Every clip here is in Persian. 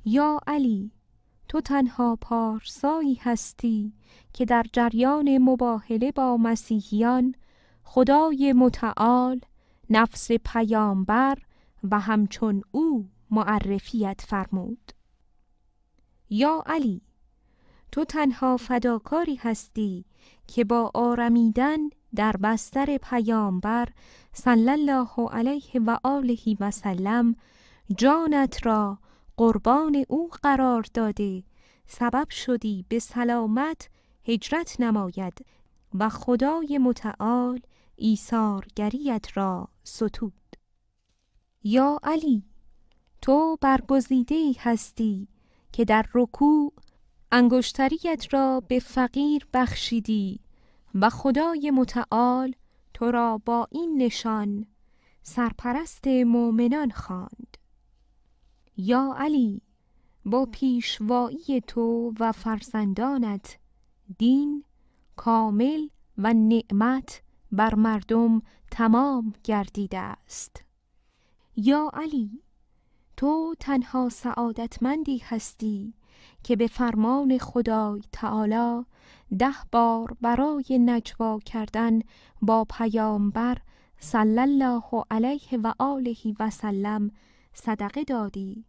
یا علی، تو تنها پارسایی هستی که در جریان مباهله با مسیحیان خدای متعال نفس پیامبر و همچون او معرفیت فرمود. یا علی، تو تنها فداکاری هستی که با آرمیدن در بستر پیامبر صلی الله علیه و آله و سلم جانت را قربان او قرار داده سبب شدی به سلامت هجرت نماید و خدای متعال ایثارگریت را ستود. یا علی، تو برگزیده‌ای هستی که در رکوع انگشتریت را به فقیر بخشیدی و خدای متعال تو را با این نشان سرپرست مؤمنان خواند. یا علی، با پیشوایی تو و فرزندانت دین کامل و نعمت بر مردم تمام گردیده است. یا علی، تو تنها سعادتمندی هستی که به فرمان خدای تعالی 10 بار برای نجوا کردن با پیامبر صلی الله علیه و آله و سلم صدقه دادی،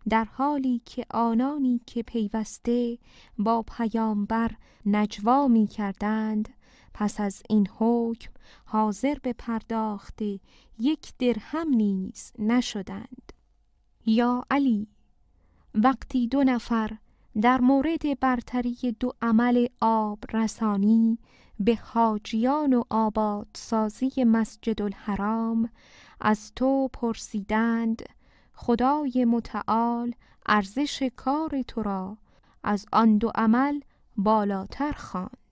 در حالی که آنانی که پیوسته با پیامبر نجوا می کردند پس از این حکم حاضر به پرداخت 1 درهم نیز نشدند. یا علی، وقتی 2 نفر در مورد برتری 2 عمل آب رسانی به حاجیان و آبادسازی مسجد الحرام از تو پرسیدند، خدای متعال ارزش کار تو را از آن 2 عمل بالاتر خواند.